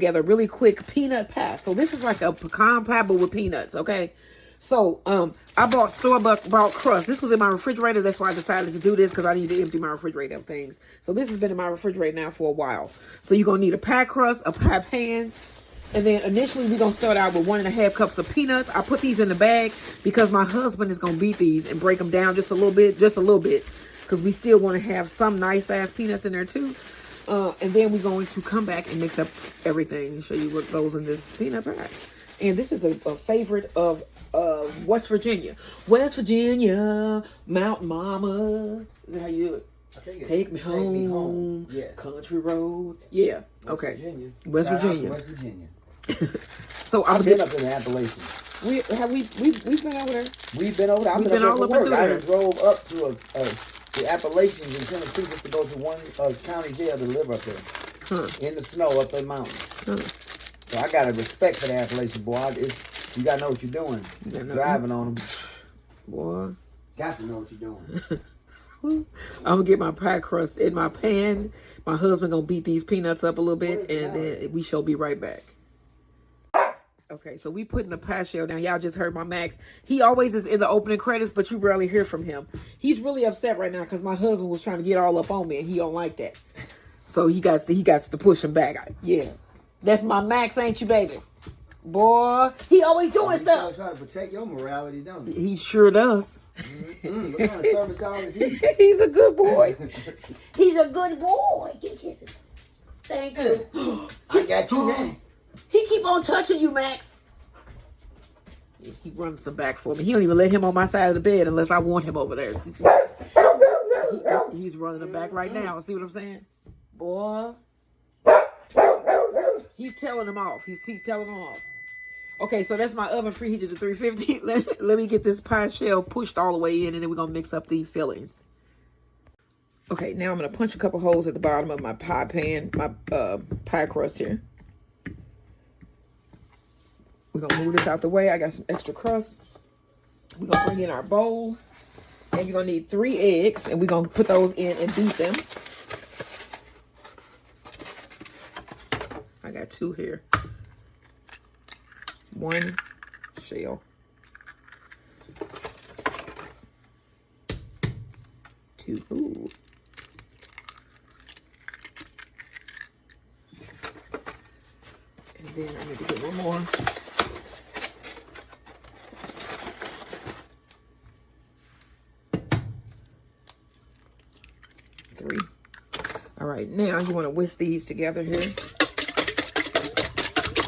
together a really quick peanut pie. So this is like a pecan pie, but with peanuts, okay? So, I bought store-bought crust. This was in my refrigerator. That's why I decided to do this, because I need to empty my refrigerator of things. So this has been in my refrigerator now for a while. So you're going to need a pie crust, a pie pan, and then initially we're going to start out with 1.5 cups of peanuts. I put these in the bag because my husband is going to beat these and break them down just a little bit, because we still want to have some nice-ass peanuts in there too. And then we're going to come back and mix up everything and show you what goes in this peanut pie. And this is a favorite of West Virginia. West Virginia, Mountain Mama. Is that how you do it? I think it's Take me home. Yeah. Country road. Yeah. Okay. Virginia. West Virginia. West Virginia. So I've been up in the Appalachians. We've been over there. We've been over there. I've We've been been up all there up for and work. through I drove up to the Appalachians in Tennessee just to go to one county jail to live up there. In the snow up the mountain. So I got a respect for the Appalachian, boy. You got to know what you're doing. Driving on them. Boy. Got to know what you're doing. I'm going to get my pie crust in my pan. My husband going to beat these peanuts up a little bit, and then we shall be right back. Okay, so we putting the pie shell down. Y'all just heard my Max. He always is in the opening credits, but you rarely hear from him. He's really upset right now because my husband was trying to get all up on me, and he don't like that. So he got to push him back. Yeah. That's my Max, ain't you, baby? Boy, he always doing stuff. He's trying to protect your morality, don't he? He sure does. What kind of service dog is he? He's a good boy. He's a good boy. Give kisses. Thank you. I got you now. He keep on touching you, Max. Yeah, he runs some back for me. He don't even let him on my side of the bed unless I want him over there. He's running the back right now. See what I'm saying? Boy. He's telling him off. He's telling him off. Okay, so that's my oven preheated to 350. Let me get this pie shell pushed all the way in, and then we're going to mix up the fillings. Okay, now I'm going to punch a couple holes at the bottom of my pie pan, my pie crust here. We're going to move this out the way. I got some extra crust. We're going to bring in our bowl. And you're going to need 3 eggs, and we're going to put those in and beat them. I got 2 here. 1 shell. 2. Ooh. And then I need to get 1 more. All right, now you want to whisk these together here.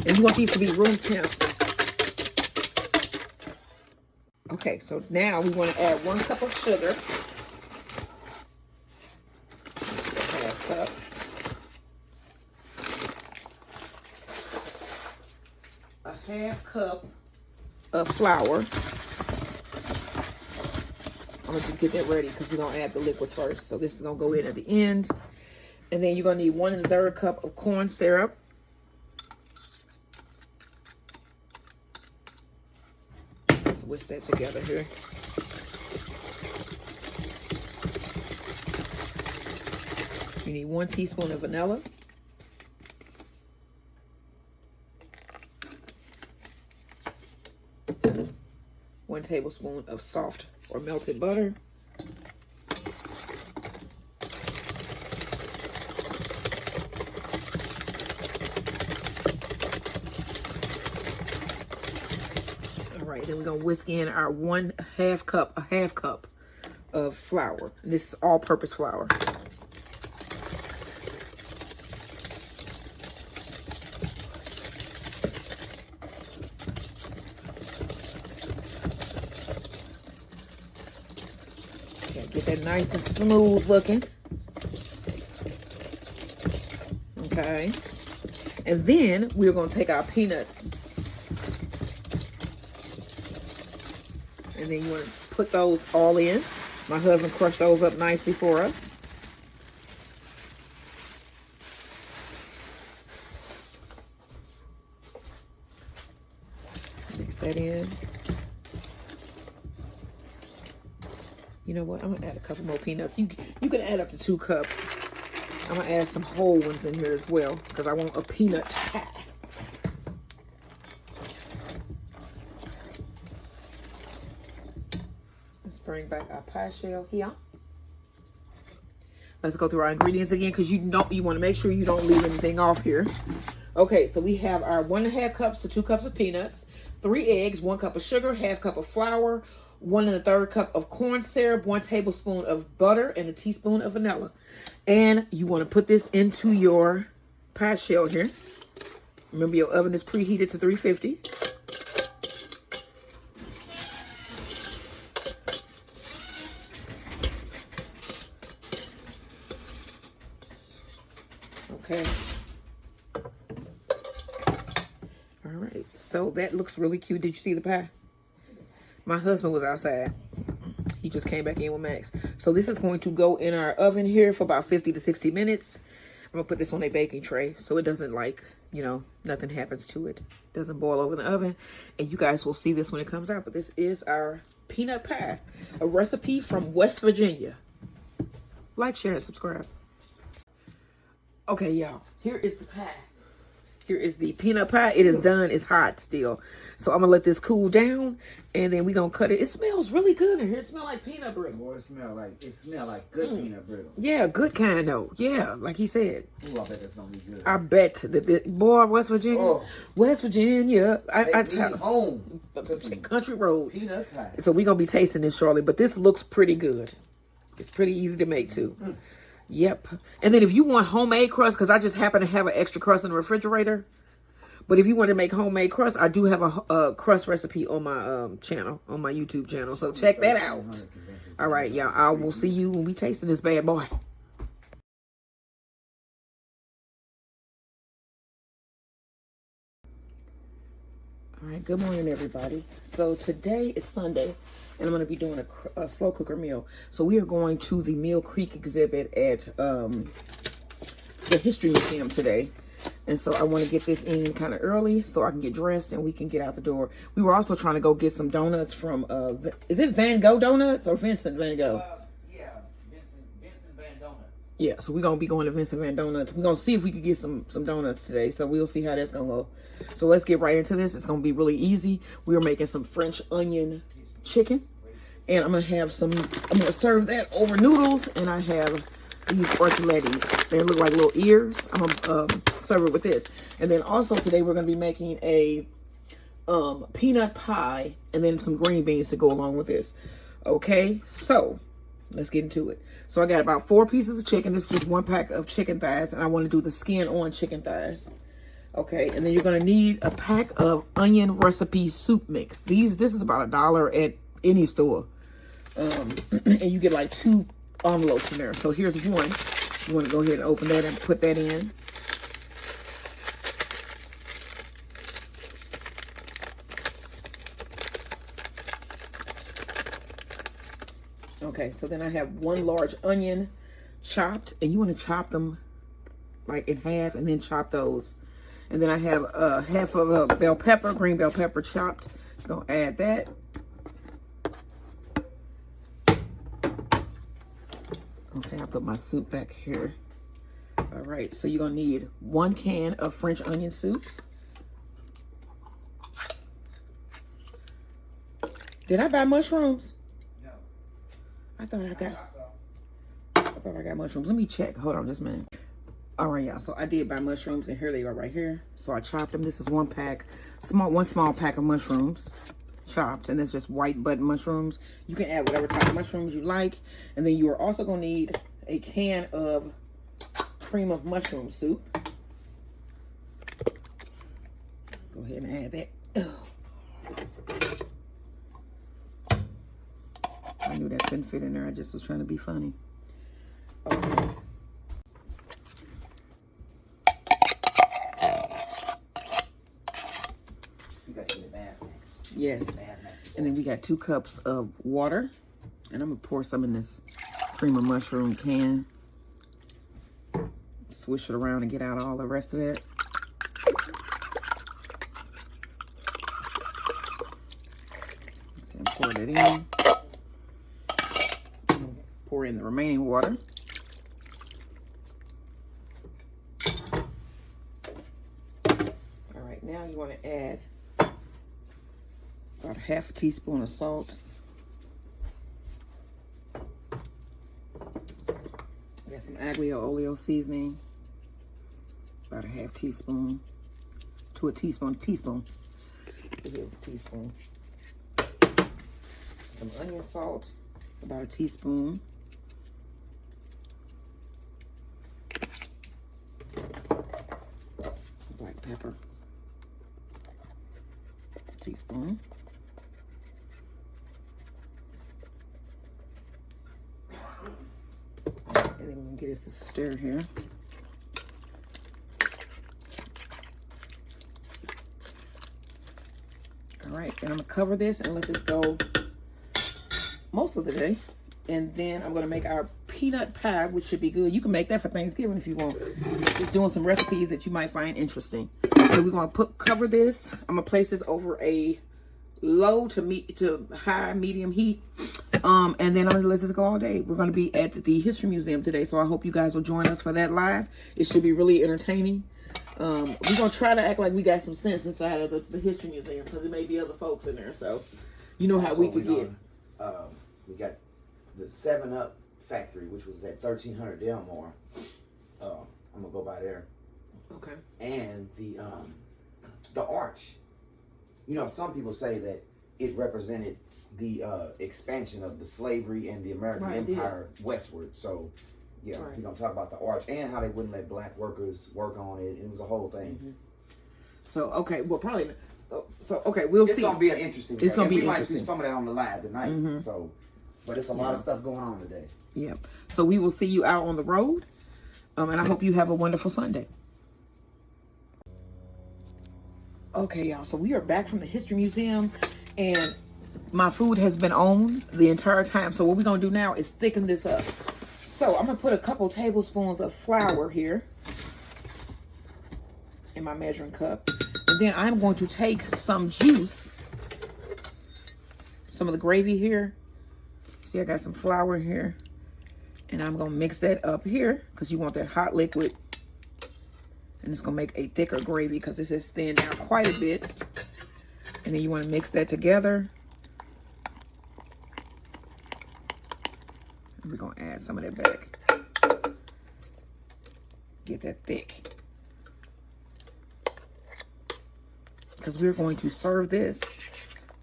And you want these to be room temp. Okay, so now we want to add 1 cup of sugar. ½ cup. A ½ cup of flour. I'm going to just get that ready because we're going to add the liquids first. So this is going to go in at the end. And then you're going to need 1 1/3 cup of corn syrup. Let's whisk that together here. You need 1 teaspoon of vanilla. One tablespoon of soft or melted butter. Then we're going to whisk in our 1/2 cup, a ½ cup of flour. This is all-purpose flour. Okay, get that nice and smooth looking. Okay. And then we're going to take our peanuts. And then you want to put those all in. My husband crushed those up nicely for us. Mix that in. You know what? I'm going to add a couple more peanuts. You can add up to 2 cups. I'm going to add some whole ones in here as well because I want a peanut pie. bring back our pie shell here. Let's go through our ingredients again, because you want to make sure you don't leave anything off here. Okay, so we have our 1.5 cups to 2 cups of peanuts, 3 eggs, 1 cup of sugar, 1/2 cup of flour, 1 1/3 cup of corn syrup, 1 tablespoon of butter, and a teaspoon of vanilla. And you want to put this into your pie shell here. Remember, your oven is preheated to 350. Okay. All right. So that looks really cute. Did you see the pie? My husband was outside. He just came back in with Max. So this is going to go in our oven here for about 50 to 60 minutes. I'm going to put this on a baking tray so it doesn't, like, you know, nothing happens to it. Doesn't boil over in the oven. And you guys will see this when it comes out. But this is our peanut pie, a recipe from West Virginia. Like, share, and subscribe. Okay, y'all, here is the pie. Here is the peanut pie. It is done. It's hot still. So I'm going to let this cool down, and then we're going to cut it. It smells really good in here. It smells like peanut brittle. Boy, it smell like good peanut brittle. Yeah, good kind, though. Yeah, like he said. Ooh, I bet that's going to be good. I bet that, boy, West Virginia. Oh. West Virginia. I tell home. Country road. Peanut pie. So we're going to be tasting this shortly, but this looks pretty good. It's pretty easy to make, too. Yep. And then if you want homemade crust, because I just happen to have an extra crust in the refrigerator. But if you want to make homemade crust, I do have a crust recipe on my channel, on my YouTube channel. So check that out. All right, y'all. I will see you when we tasting this bad boy. All right. Good morning, everybody. So today is Sunday, and I'm going to be doing a slow cooker meal. So we are going to the Mill Creek exhibit at the History Museum today. And so I want to get this in kind of early so I can get dressed and we can get out the door. We were also trying to go get some donuts from, is it Van Gogh Donuts or Vincent Van Gogh? Yeah, Vincent Van Donuts. Yeah, so we're going to be going to Vincent Van Donuts. We're going to see if we could get some donuts today. So we'll see how that's going to go. So let's get right into this. It's going to be really easy. We are making some French onion chicken. And I'm going to serve that over noodles. And I have these orchelettes. They look like little ears. I'm going to serve it with this. And then also today we're going to be making a peanut pie and then some green beans to go along with this. Okay, so let's get into it. So I got about 4 pieces of chicken. This is just 1 pack of chicken thighs, and I want to do the skin on chicken thighs. Okay, and then you're going to need a pack of onion recipe soup mix. This is about $1 at any store. And you get like 2 envelopes in there. So here's one. You want to go ahead and open that and put that in. Okay, so then I have 1 large onion chopped, and you want to chop them like in half and then chop those. And then I have half of a bell pepper, green bell pepper chopped. Gonna add that. Okay, I put my soup back here. All right, so you're gonna need 1 can of French onion soup. Did I buy mushrooms? No. I thought I got mushrooms. Let me check. Hold on just a minute. All right, y'all. So I did buy mushrooms, and here they are right here. So I chopped them. This is 1 pack, one small pack of mushrooms chopped, and that's just white button mushrooms. You can add whatever type of mushrooms you like. And then you are also going to need a can of cream of mushroom soup. Go ahead and add that. I knew that couldn't fit in there. I just was trying to be funny. Okay. Yes. And then we got 2 cups of water. And I'm going to pour some in this cream of mushroom can. Swish it around and get out all the rest of that. Okay, pour that in. Pour in the remaining water. All right, now you want to add about 1/2 teaspoon of salt. Got some aglio olio seasoning. About a half teaspoon to a teaspoon. Teaspoon. Some onion salt. About a teaspoon. Black pepper. A teaspoon. And then we're gonna get us a stir here. All right, and I'm gonna cover this and let this go most of the day. And then I'm gonna make our peanut pie, which should be good. You can make that for Thanksgiving if you want. Just doing some recipes that you might find interesting. So we're gonna cover this. I'm gonna place this over a low to high medium heat. And then I'm gonna let this go all day. We're gonna be at the History Museum today, so I hope you guys will join us for that live. It should be really entertaining. We're gonna try to act like we got some sense inside of the History Museum, because there may be other folks in there, so you know how we could get. We got the 7-Up factory, which was at 1300 Delmore. I'm gonna go by there. Okay. And the arch. You know, some people say that it represented the expansion of the slavery and the American Empire westward. So, yeah, we're gonna talk about the arch and how they wouldn't let black workers work on it. It was a whole thing. Mm-hmm. So, okay, well, probably. So, okay, we'll see. It's gonna be an interesting. It's gonna be we interesting. might see some of that on the live tonight. Mm-hmm. So, but it's a lot of stuff going on today. Yeah. So we will see you out on the road, and I hope you have a wonderful Sunday. Okay, y'all. So we are back from the History Museum, and my food has been on the entire time. So what we're gonna do now is thicken this up. So I'm gonna put a couple tablespoons of flour here in my measuring cup, and then I'm going to take some juice, some of the gravy here. See, I got some flour here, and I'm gonna mix that up here because you want that hot liquid. And it's gonna make a thicker gravy because this is thinned down quite a bit. And then you want to mix that together. And we're gonna add some of that back. Get that thick. Because we're going to serve this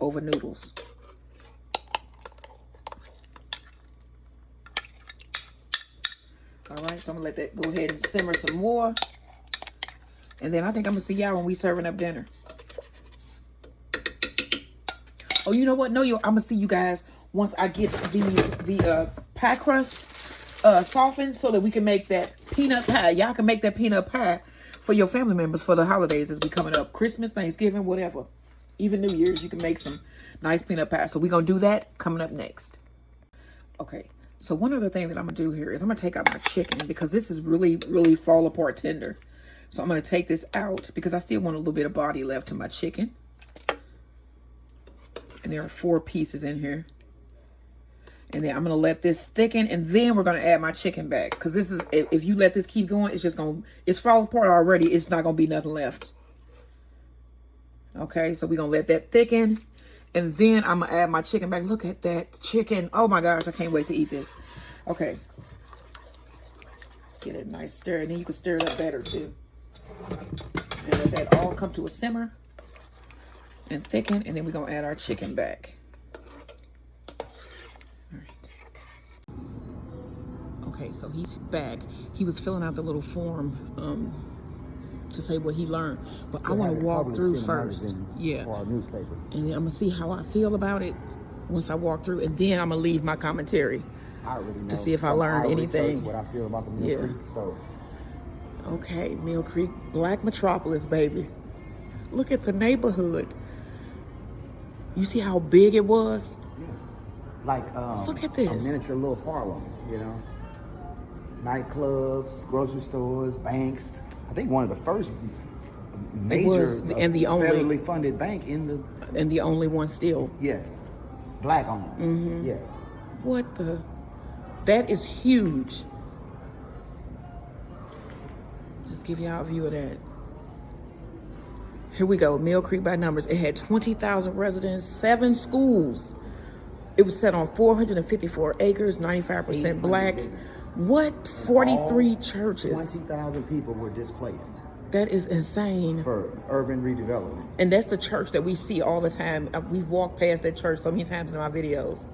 over noodles. All right, so I'm gonna let that go ahead and simmer some more. And then I think I'm gonna see y'all when we serving up dinner. Oh, you know what? No, I'm gonna see you guys once I get the pie crust softened so that we can make that peanut pie. Y'all can make that peanut pie for your family members for the holidays as we coming up. Christmas, Thanksgiving, whatever. Even New Year's, you can make some nice peanut pie. So we're gonna do that coming up next. Okay. So one other thing that I'm gonna do here is I'm gonna take out my chicken because this is really, really fall apart tender. So I'm going to take this out because I still want a little bit of body left to my chicken. And there are 4 pieces in here. And then I'm going to let this thicken, and then we're going to add my chicken back. Because this is, if you let this keep going, it's just going to, it's falling apart already. It's not going to be nothing left. Okay, so we're going to let that thicken. And then I'm going to add my chicken back. Look at that chicken. Oh my gosh, I can't wait to eat this. Okay. Get a nice stir, and then you can stir it up better too. And let that all come to a simmer and thicken, and then we're gonna add our chicken back. All right. Okay, so he's back. He was filling out the little form to say what he learned, but I want to walk through first. Yeah. Or a newspaper. And then I'm gonna see how I feel about it once I walk through, and then I'm gonna leave my commentary to see if I learned anything. What I feel about the Mill Creek, so. Okay, Mill Creek, Black Metropolis, baby. Look at the neighborhood. You see how big it was? Yeah. Like look at this. A miniature little Harlem, you know. Nightclubs, grocery stores, banks. I think one of the first major federally funded bank in the... And the only one still. Yeah. Black owned. Mm-hmm. Yes. What the... That is huge. Just give y'all a view of that. Here we go. Mill Creek by numbers. It had 20,000 residents, 7 schools. It was set on 454 acres, 95% black. What? 43 churches. 20,000 people were displaced That is insane. for urban redevelopment. And that's the church that we see all the time. We've walked past that church so many times in my videos.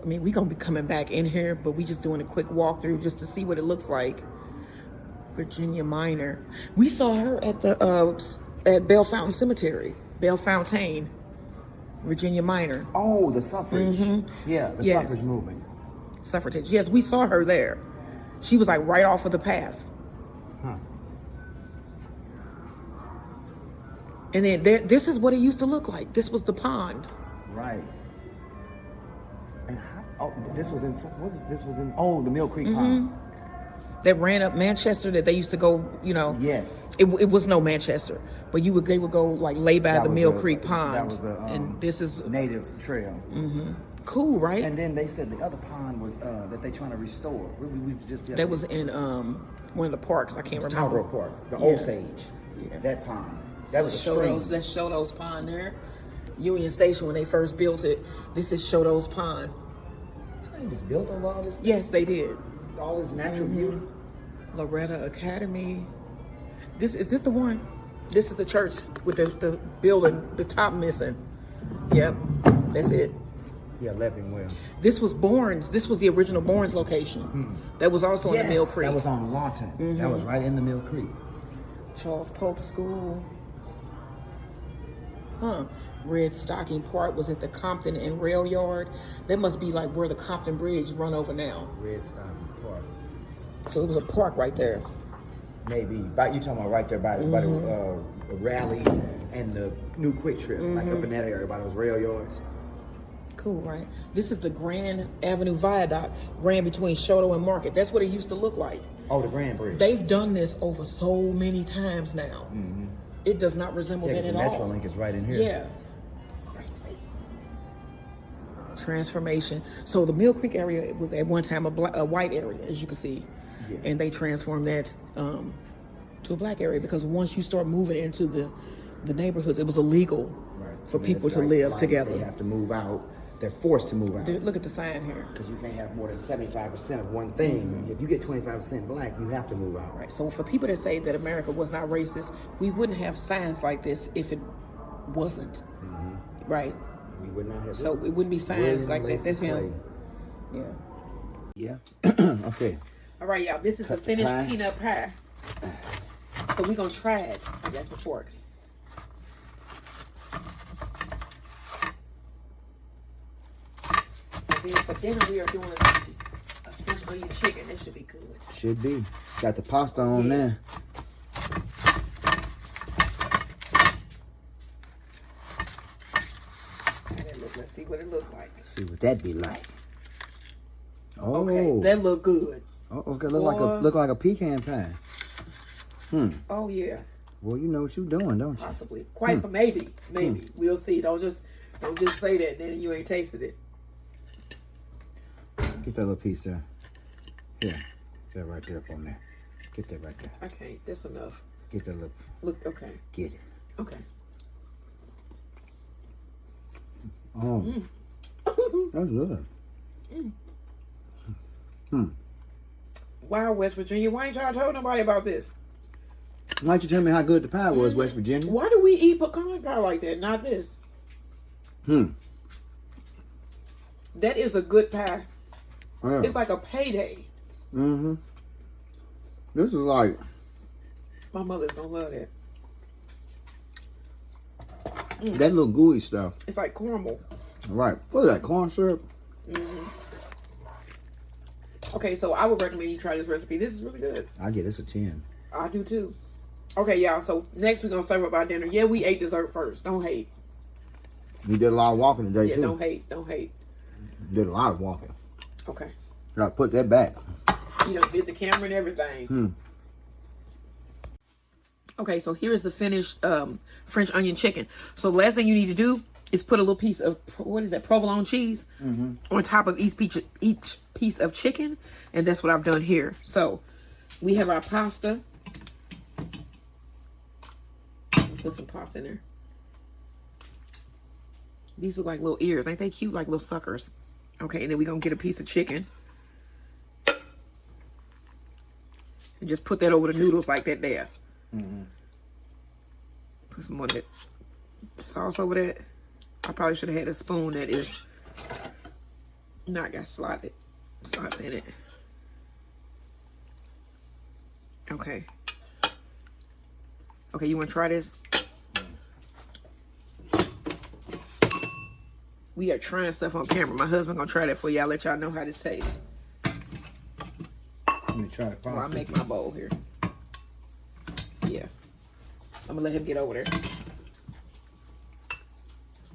We gonna be coming back in here, but we just doing a quick walkthrough just to see what it looks like. Virginia Minor. We saw her at the at Belle Fountain Cemetery. Belle Fontaine. Virginia Minor. Oh, the suffrage. Yeah, the suffrage movement. Suffragette. Yes, we saw her there. She was like right off of the path. Huh. And then this is what it used to look like. This was the pond. Right. And this was in the Mill Creek Pond. That ran up Manchester that they used to go, Yeah. It was no Manchester, but they would go like lay by the Mill Creek Pond. That was and this is native trail. cool, right? And then they said the other pond was that they trying to restore. We was just that was in one of the parks. I can't remember. Tower Park, the Osage. Yeah. That pond. That was a stream. That's Shodo's Pond there. Union Station when they first built it. This is Shodo's Pond. They just built over all this. Yes, they did. All this natural beauty. Loretta Academy. Is this the one? This is the church with the building, the top missing. Yep, that's it. Yeah, Leffingwell. This was Bourne's. This was the original Bourne's location. That was also in the Mill Creek. That was on Lawton. That was right in the Mill Creek. Charles Pope School. Red Stocking Park was at the Compton and Rail Yard. That must be like where the Compton Bridge run over now. Red Stocking Park. So it was a park right there. Maybe. You talking about right there by the rallies and the new Quick Trip, like up in that area by those rail yards. Cool, right? This is the Grand Avenue Viaduct, ran between Shoto and Market. That's what it used to look like. Oh, the Grand Bridge. They've done this over so many times now. It does not resemble that at all. Metrolink is right in here. Yeah. Crazy. Transformation. So the Mill Creek area was at one time a white area, as you can see. Yeah. And they transformed that to a black area because once you start moving into the neighborhoods, it was illegal for people to live together. They have to move out. They're forced to move out. Look at the sign here. Because you can't have more than 75% of one thing. If you get 25% black, you have to move out. Right. So for people that say that America was not racist, we wouldn't have signs like this if it wasn't. Right. We would not have. So it wouldn't be signs like that. That's him. Yeah. Okay. All right, y'all. This is the finished peanut pie. So we're going to try it. I got some forks. And then for dinner, we are doing a French onion chicken. That should be good. Should be. Got the pasta on there. Let's see what it looks like. See what that be like. Oh, okay, that look good. Oh, okay, look like a pecan pie. Oh yeah. Well, you know what you're doing, don't you? Possibly. Quite, maybe. We'll see. Don't just say that, then you ain't tasted it. Get that little piece there. Here, get that right there up on there. Get that right there. Okay, that's enough. Get that little. Look. Okay. Get it. Okay. Oh, that's good. Wow, West Virginia, why ain't y'all told nobody about this? Why don't you tell me how good the pie was, West Virginia? Why do we eat pecan pie like that? Not this. That is a good pie. Yeah. It's like a payday. This is like. My mother's gonna love that. That little gooey stuff. It's like caramel. Right. What is that, corn syrup? Okay, so I would recommend you try this recipe. This is really good. I get this a 10. I do too. Okay, y'all. So next we're gonna serve up our dinner. Yeah, we ate dessert first. Don't hate. We did a lot of walking today too. Don't hate. Don't hate. Did a lot of walking. Okay. Gotta put that back. You know, hit the camera and everything. Okay, so here's the finished French onion chicken. So the last thing you need to do is put a little piece of, what is that, provolone cheese on top of each piece of chicken. And that's what I've done here. So we have our pasta. Put some pasta in there. These look like little ears. Ain't they cute? Like little suckers. Okay, and then we're going to get a piece of chicken. And just put that over the noodles like that there. Mm-hmm. Put some more of that sauce over that. I probably should have had a spoon that is not got slots in it. Okay. Okay, you want to try this? We are trying stuff on camera. My husband gonna try that for y'all. Let y'all know how this tastes. Let me try the pasta. While I make my bowl here. Yeah. I'm gonna let him get over there.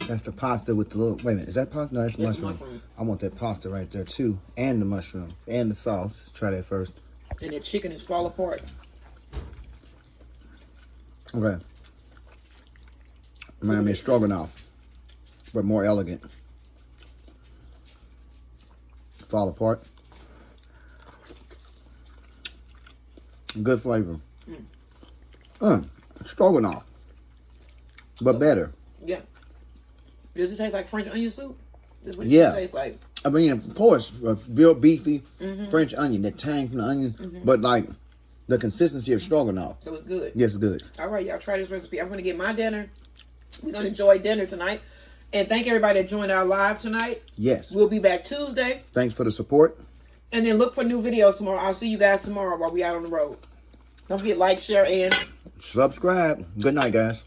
That's the pasta with the little. Wait a minute, is that pasta? No, that's That's mushroom. I want that pasta right there too, and the mushroom, and the sauce. Try that first. And the chicken is fall apart. Okay. Remind me of stroganoff, but more elegant. Fall apart. Good flavor. Stroganoff, but better. Yeah. Does it taste like French onion soup? That's what Yeah. it tastes like. I mean, of course, real beefy French onion, that tang from the onions, but like the consistency of stroganoff. So it's good. Yes, good. All right, y'all try this recipe. I'm going to get my dinner. We're going to enjoy dinner tonight. And thank everybody that joined our live tonight. Yes. We'll be back Tuesday. Thanks for the support. And then look for new videos tomorrow. I'll see you guys tomorrow while we out on the road. Don't forget, like, share, and Subscribe. Good night, guys.